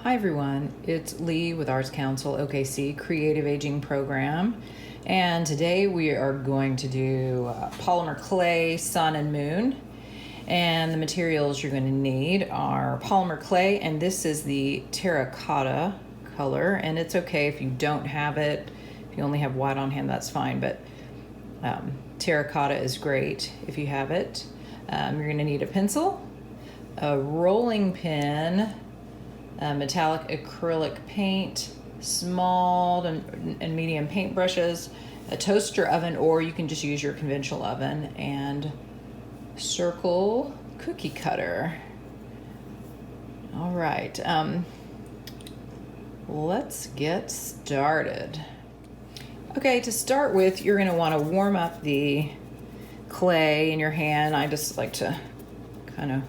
Hi everyone, it's Leigh with Arts Council OKC Creative Aging Program, and today we are going to do polymer clay, sun and moon. And the materials you're going to need are polymer clay, and this is the terracotta color, and it's okay if you don't have it. If you only have white on hand, that's fine, but terracotta is great if you have it. You're going to need a pencil, a rolling pin, metallic acrylic paint, small and medium paint brushes, a toaster oven, or you can just use your conventional oven, and circle cookie cutter. All right, let's get started. Okay, to start with, you're going to want to warm up the clay in your hand. I just like to kind of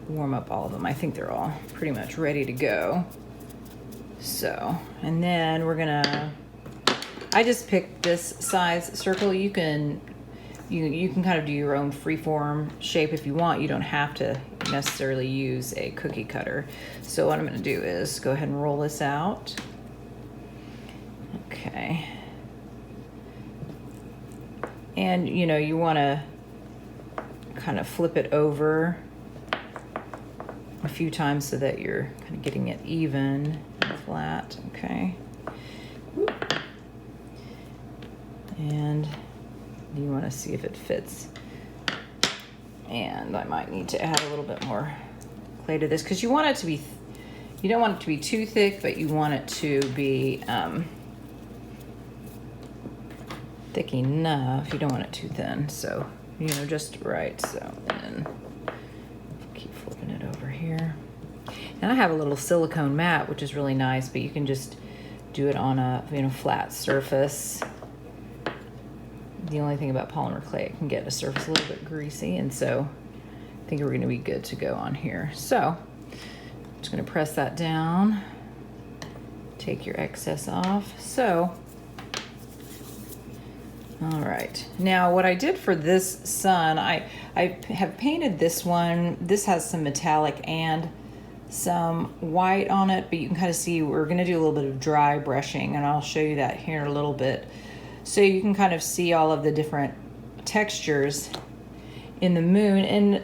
warm up all of them. I think they're all pretty much ready to go. So, and then I just picked this size circle. You can kind of do your own freeform shape if you want. You don't have to necessarily use a cookie cutter. So what I'm going to do is go ahead and roll this out. Okay. And you want to kind of flip it over a few times so that you're kind of getting it even and flat. Okay. And you want to see if it fits. And I might need to add a little bit more clay to this because you want it to be, you don't want it to be too thick, but you want it to be thick enough. You don't want it too thin. So, just right. So, and keep flipping it over here. And I have a little silicone mat, which is really nice, but you can just do it on a flat surface. The only thing about polymer clay, it can get a surface a little bit greasy, and so I think we're going to be good to go on here. So I'm just going to press that down, take your excess off. So all right, now what I did for this sun, I have painted this one. This has some metallic and some white on it, but you can kind of see we're going to do a little bit of dry brushing, and I'll show you that here in a little bit. So you can kind of see all of the different textures in the moon. And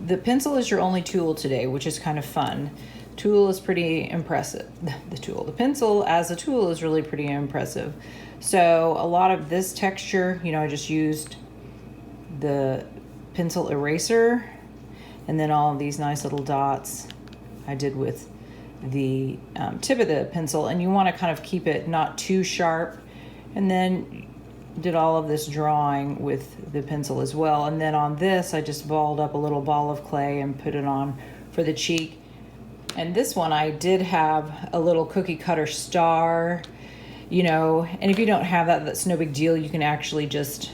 the pencil is your only tool today, which is kind of fun. Tool is pretty impressive. The pencil as a tool is really pretty impressive. So a lot of this texture, I just used the pencil eraser, and then all of these nice little dots I did with the tip of the pencil. And you want to kind of keep it not too sharp. And then did all of this drawing with the pencil as well. And then on this, I just balled up a little ball of clay and put it on for the cheek. And this one, I did have a little cookie cutter star, and if you don't have that, that's no big deal. You can actually just,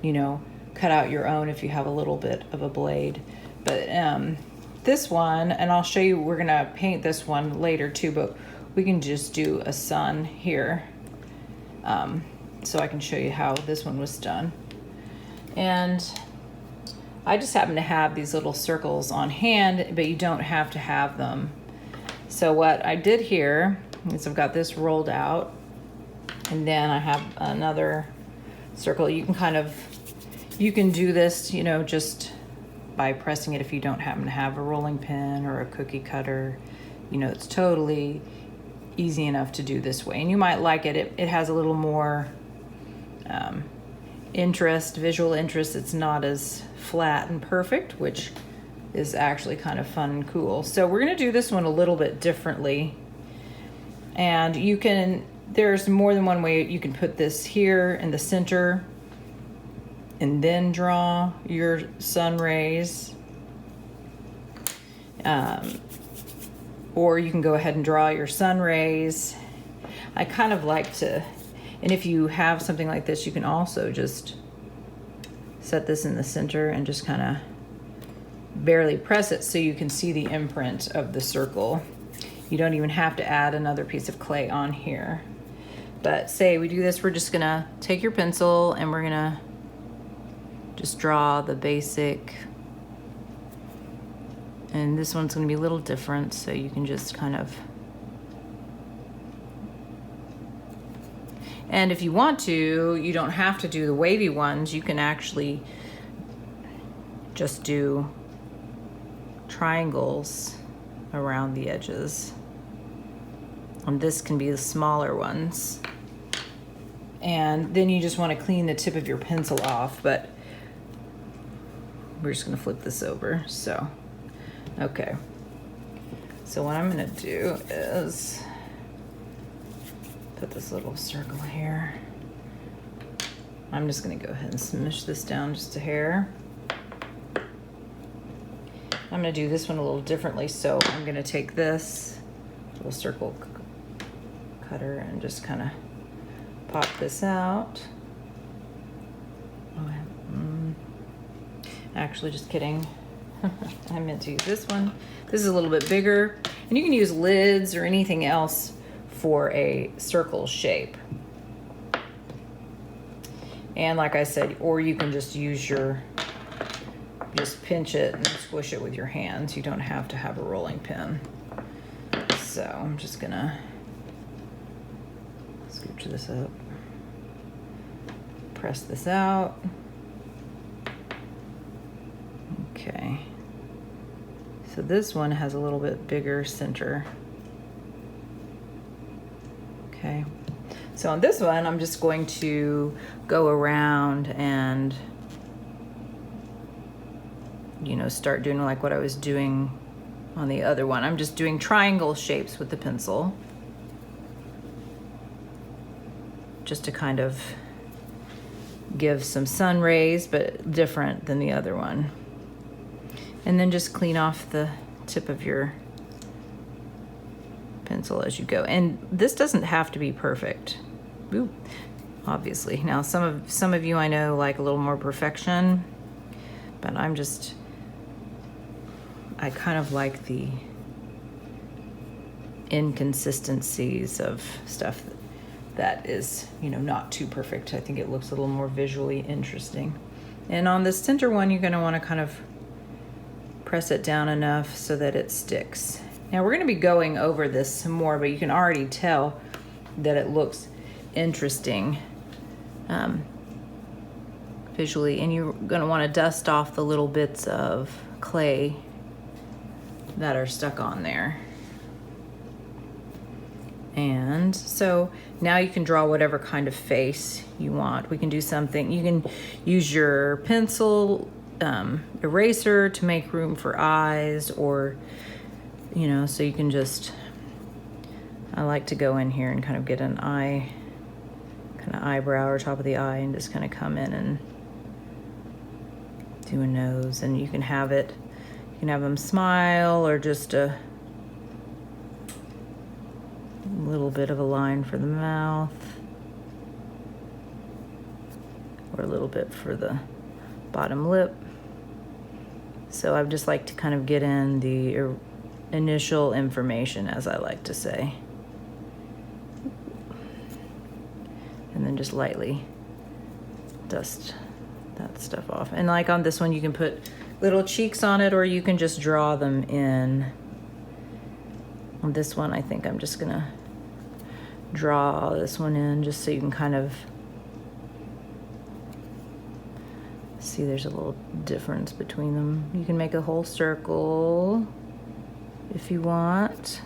cut out your own if you have a little bit of a blade. But this one, and I'll show you, we're gonna paint this one later too, but we can just do a sun here. So I can show you how this one was done. And I just happen to have these little circles on hand, but you don't have to have them. So what I did here is I've got this rolled out, and then I have another circle. You can do this, just by pressing it if you don't happen to have a rolling pin or a cookie cutter. It's totally easy enough to do this way, and you might like it. It has a little more visual interest. It's not as flat and perfect, which is actually kind of fun and cool. So we're going to do this one a little bit differently, and there's more than one way. You can put this here in the center and then draw your sun rays, or you can go ahead and draw your sun rays. I kind of like to, and if you have something like this, you can also just set this in the center and just kind of barely press it so you can see the imprint of the circle. You don't even have to add another piece of clay on here. But say we do this, we're just gonna take your pencil and we're gonna just draw the basic And this one's gonna be a little different, so you can just kind of, and if you want to, you don't have to do the wavy ones. You can actually just do triangles around the edges. And this can be the smaller ones. And then you just want to clean the tip of your pencil off, but we're just going to flip this over. So, okay. So what I'm going to do is put this little circle here. I'm just going to go ahead and smush this down just a hair. I'm going to do this one a little differently. So I'm going to take this little circle cutter and just kind of pop this out. Actually, just kidding. I meant to use this one. This is a little bit bigger, and you can use lids or anything else for a circle shape. And like I said, or you can just use just pinch it and squish it with your hands. You don't have to have a rolling pin. So I'm just gonna scooch this up, press this out. Okay, so this one has a little bit bigger center. Okay, so on this one, I'm just going to go around and, you know, start doing like what I was doing on the other one. I'm just doing triangle shapes with the pencil, just to kind of give some sun rays, but different than the other one. And then just clean off the tip of your pencil as you go. And this doesn't have to be perfect. Ooh, obviously. Now some of you I know like a little more perfection, but I kind of like the inconsistencies of stuff that is, you know, not too perfect. I think it looks a little more visually interesting. And on this center one, you're gonna wanna kind of press it down enough so that it sticks. Now we're gonna be going over this some more, but you can already tell that it looks interesting visually. And you're gonna wanna dust off the little bits of clay that are stuck on there. And so now you can draw whatever kind of face you want. We can do something, you can use your pencil eraser to make room for eyes, or, you know, so you can just, I like to go in here and kind of get an eye, kind of eyebrow or top of the eye, and just kind of come in and do a nose. And you can have them smile, or just a little bit of a line for the mouth, or a little bit for the bottom lip. So I just like to kind of get in the initial information, as I like to say, and then just lightly dust that stuff off. And like on this one, you can put little cheeks on it, or you can just draw them in. On this one, I think I'm just gonna draw this one in, just so you can kind of see there's a little difference between them. You can make a whole circle if you want.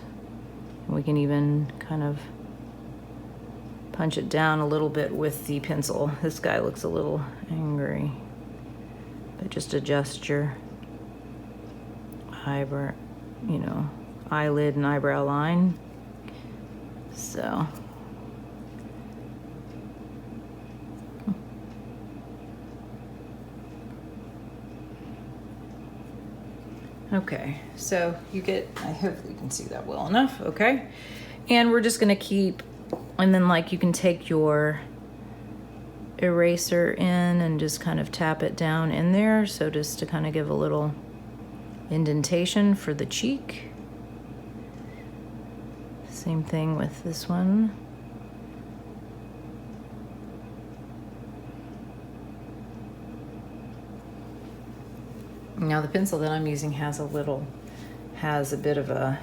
And we can even kind of punch it down a little bit with the pencil. This guy looks a little angry, but just adjust your eyebrow, you know, eyelid and eyebrow line. So okay, so you get, I hope you can see that well enough. Okay, and we're just gonna keep, and then like you can take your eraser in and just kind of tap it down in there, so just to kind of give a little indentation for the cheek. Same thing with this one. Now the pencil that I'm using has a little has a bit of a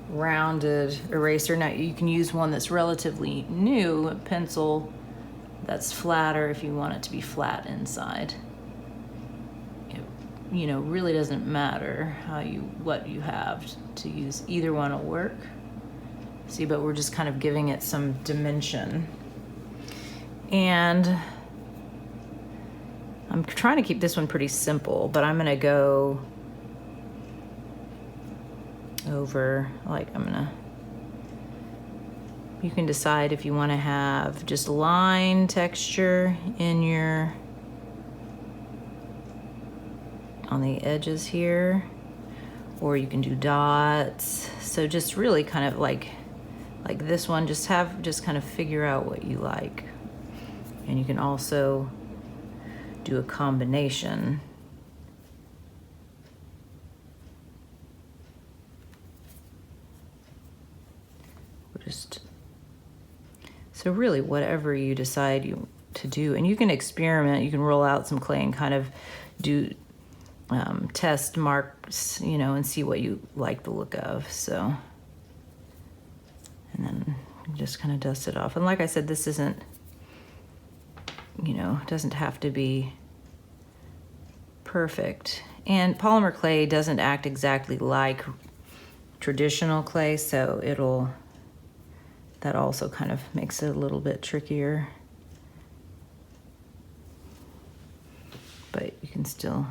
rounded eraser. Now you can use one that's relatively new, a pencil that's flatter if you want it to be flat inside. It, you know, really doesn't matter what you have to use. Either one will work. See, but we're just kind of giving it some dimension. And I'm trying to keep this one pretty simple, but I'm gonna go over, like you can decide if you want to have just line texture on the edges here, or you can do dots. So just really kind of like this one, just kind of figure out what you like. And you can also do a combination. So really whatever you decide to do, and you can experiment, you can roll out some clay and kind of do test marks, you know, and see what you like the look of. So, and then just kind of dust it off. And like I said, this isn't, you know, doesn't have to be perfect. And polymer clay doesn't act exactly like traditional clay, so that also kind of makes it a little bit trickier. But you can still,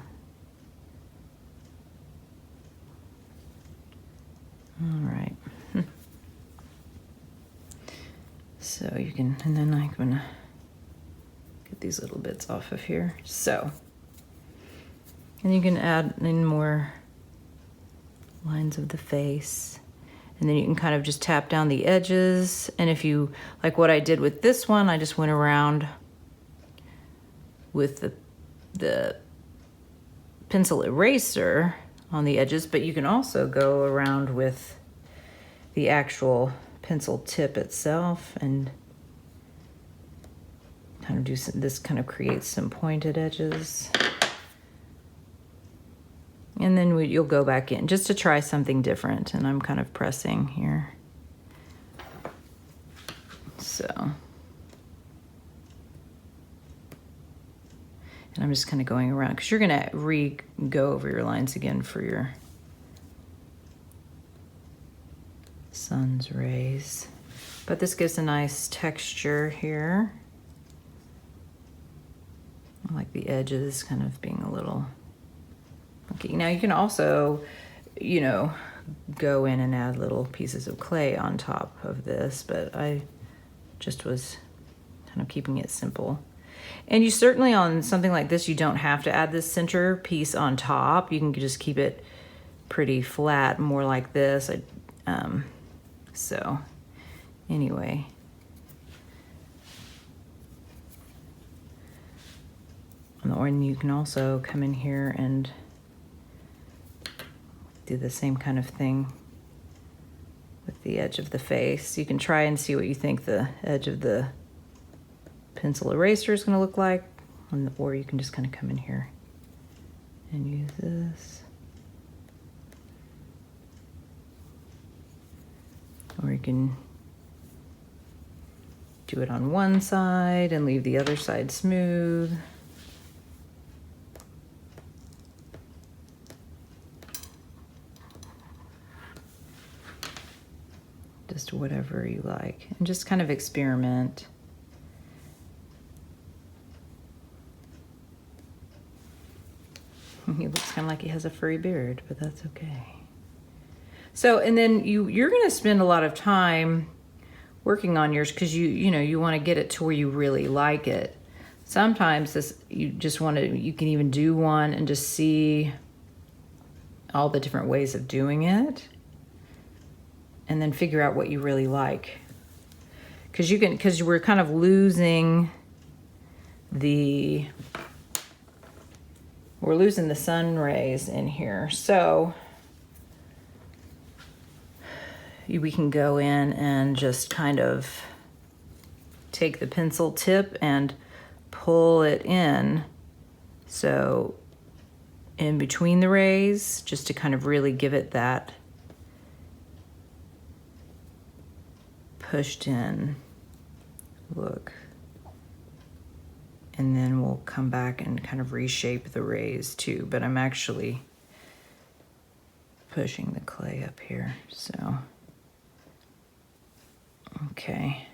all right. So you can, and then I'm gonna get these little bits off of here. So, and you can add in more lines of the face. And then you can kind of just tap down the edges. And if you, like what I did with this one, I just went around with the pencil eraser on the edges, but you can also go around with the actual pencil tip itself and kind of do this, kind of creates some pointed edges. And then you'll go back in just to try something different. And I'm kind of pressing here. So, and I'm just kind of going around because you're gonna go over your lines again for your sun's rays. But this gives a nice texture here. I like the edges kind of being a little funky. Now you can also, you know, go in and add little pieces of clay on top of this, but I just was kind of keeping it simple. And you certainly, on something like this, you don't have to add this center piece on top. You can just keep it pretty flat, more like this. So anyway. And you can also come in here and do the same kind of thing with the edge of the face. You can try and see what you think the edge of the pencil eraser is going to look like, or you can just kind of come in here and use this. Or you can do it on one side and leave the other side smooth. Just whatever you like, and just kind of experiment. He looks kind of like he has a furry beard, but that's okay. So, and then you're going to spend a lot of time working on yours because you want to get it to where you really like it. Sometimes you can even do one and just see all the different ways of doing it, and then figure out what you really like. Because we're kind of losing the sun rays in here. So we can go in and just kind of take the pencil tip and pull it in. So in between the rays, just to kind of really give it that pushed in look. And then we'll come back and kind of reshape the rays too, but I'm actually pushing the clay up here, so. Okay.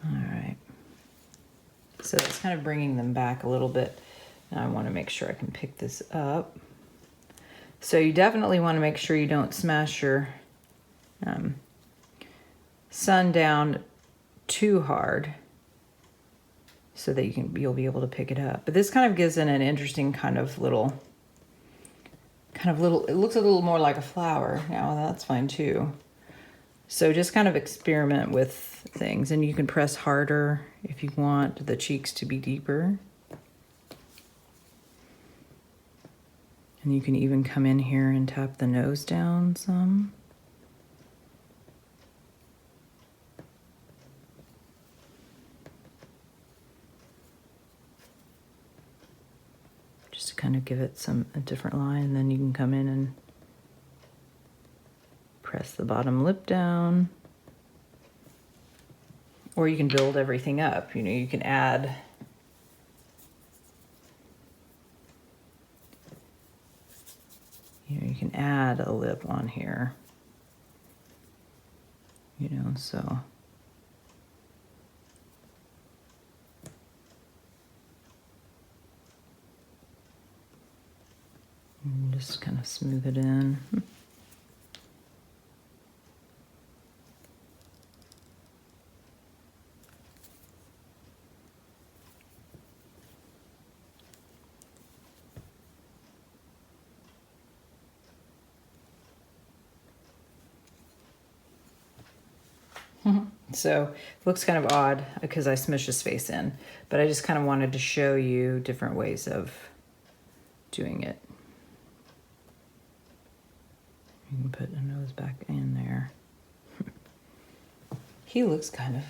All right. So it's kind of bringing them back a little bit. And I want to make sure I can pick this up. So you definitely want to make sure you don't smash your sun down too hard so that you'll be able to pick it up. But this kind of gives it an interesting kind of little, it looks a little more like a flower now. That's fine too. So just kind of experiment with things, and you can press harder if you want the cheeks to be deeper. And you can even come in here and tap the nose down some. Just to kind of give it a different line, and then you can come in and press the bottom lip down. Or you can build everything up. You know, you can add a lip on here. You know, so and just kind of smooth it in. So it looks kind of odd because I smushed his face in, but I just kind of wanted to show you different ways of doing it. You can put a nose back in there. He looks kind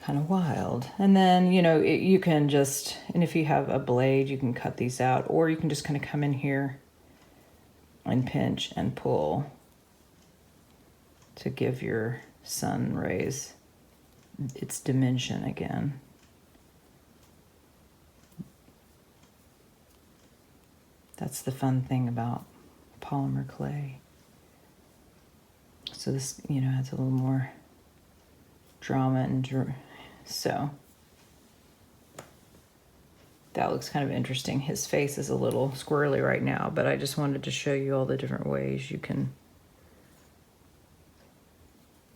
of wild. And then, you know, you can just, and if you have a blade, you can cut these out, or you can just kind of come in here and pinch and pull to give your sun rays its dimension again. That's the fun thing about polymer clay. So this, you know, adds a little more drama and so that looks kind of interesting. His face is a little squirrely right now, but I just wanted to show you all the different ways you can.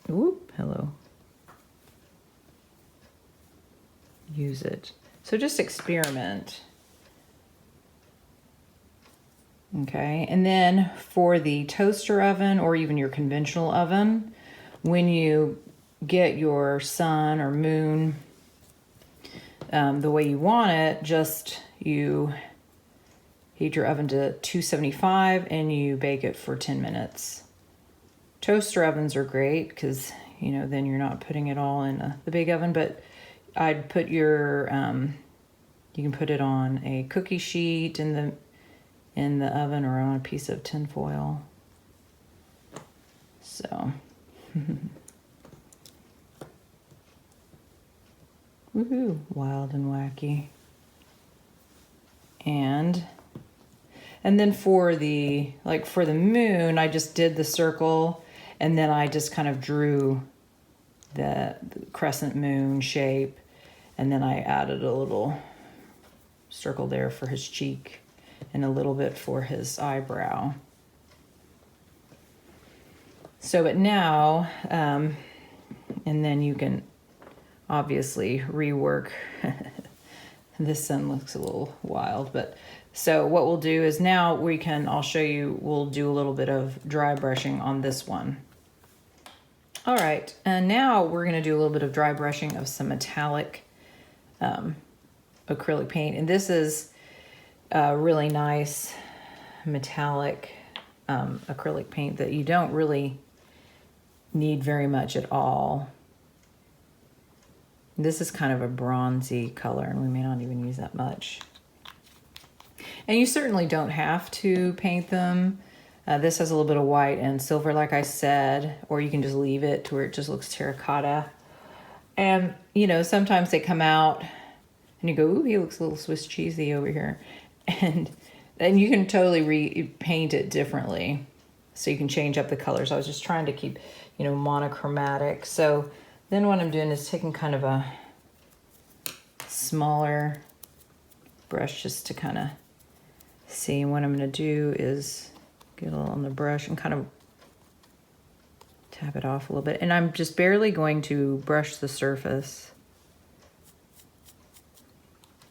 Whoop, hello. Use it. So just experiment. Okay, and then for the toaster oven or even your conventional oven, when you get your sun or moon the way you want it, just you heat your oven to 275 and you bake it for 10 minutes. Toaster ovens are great because, you know, then you're not putting it all in the big oven, but I'd put your, you can put it on a cookie sheet in the oven or on a piece of tin foil. So, woohoo, wild and wacky. And then for the moon, I just did the circle and then I just kind of drew the crescent moon shape, and then I added a little circle there for his cheek and a little bit for his eyebrow. So, but now, and then you can obviously rework. This sun looks a little wild, but so what we'll do is now I'll show you, we'll do a little bit of dry brushing on this one. All right, and now we're gonna do a little bit of dry brushing of some metallic acrylic paint. And this is a really nice metallic acrylic paint that you don't really need very much at all. This is kind of a bronzy color, and we may not even use that much. And you certainly don't have to paint them. This has a little bit of white and silver, like I said, or you can just leave it to where it just looks terracotta. And, you know, sometimes they come out and you go, ooh, he looks a little Swiss cheesy over here. And then you can totally repaint it differently. So you can change up the colors. I was just trying to keep, you know, monochromatic. So then what I'm doing is taking kind of a smaller brush just to kind of see. And what I'm going to do is get a little on the brush and kind of tap it off a little bit. And I'm just barely going to brush the surface.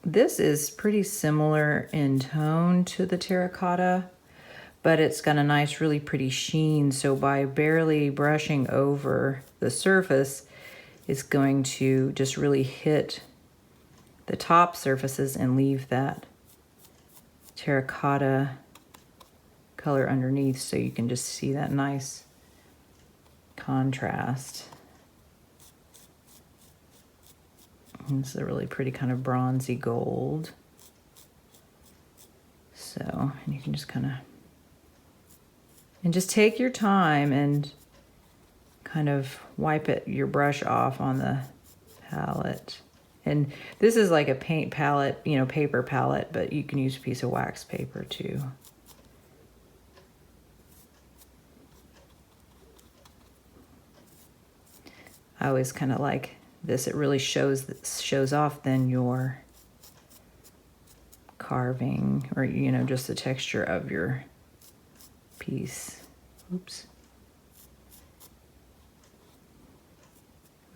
This is pretty similar in tone to the terracotta, but it's got a nice, really pretty sheen. So by barely brushing over the surface, it's going to just really hit the top surfaces and leave that terracotta color underneath, so you can just see that nice contrast. And this is a really pretty kind of bronzy gold. So, and you can just kind of, and just take your time and kind of wipe your brush off on the palette. And this is like a paint palette, you know, paper palette, but you can use a piece of wax paper too. I always kind of like this. It really shows off then your carving, or, you know, just the texture of your piece. Oops.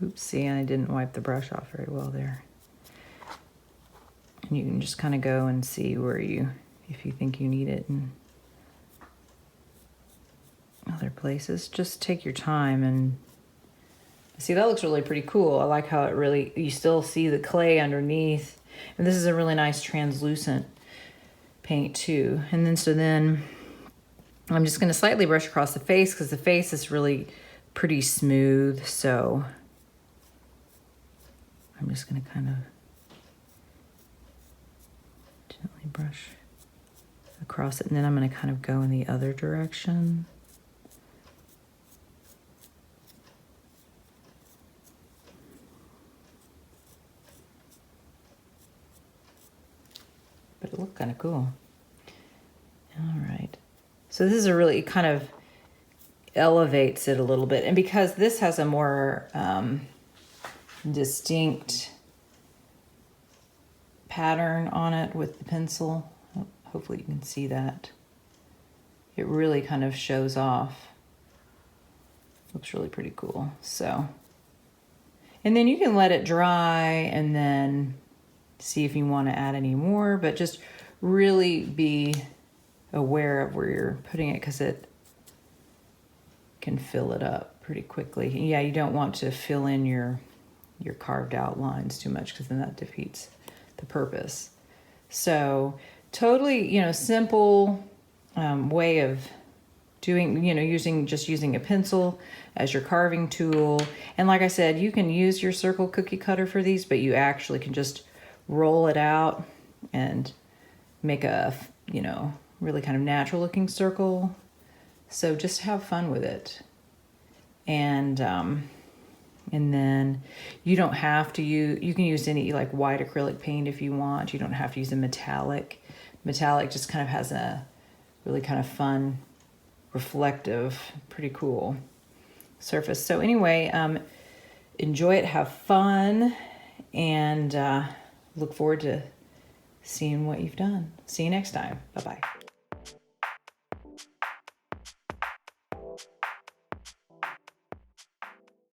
Oopsie, I didn't wipe the brush off very well there. And you can just kind of go and see where if you think you need it in other places. Just take your time and see, that looks really pretty cool. I like how it really, you still see the clay underneath. And this is a really nice translucent paint too. And then I'm just gonna slightly brush across the face because the face is really pretty smooth. So I'm just gonna kind of gently brush across it. And then I'm gonna kind of go in the other direction. But it looked kind of cool. All right. So this is a really kind of elevates it a little bit. And because this has a more distinct pattern on it with the pencil, hopefully you can see that. It really kind of shows off. Looks really pretty cool. So, and then you can let it dry and then see if you want to add any more, but just really be aware of where you're putting it because it can fill it up pretty quickly. Yeah, you don't want to fill in your carved out lines too much because then that defeats the purpose. So totally, you know, simple way of doing, you know, using a pencil as your carving tool. And like I said, you can use your circle cookie cutter for these, but you actually can just roll it out and make a, you know, really kind of natural looking circle. So just have fun with it. And then you don't have to you can use any like white acrylic paint if you want. You don't have to use a metallic. Metallic just kind of has a really kind of fun, reflective, pretty cool surface. So anyway, enjoy it, have fun, and look forward to seeing what you've done. See you next time. Bye-bye.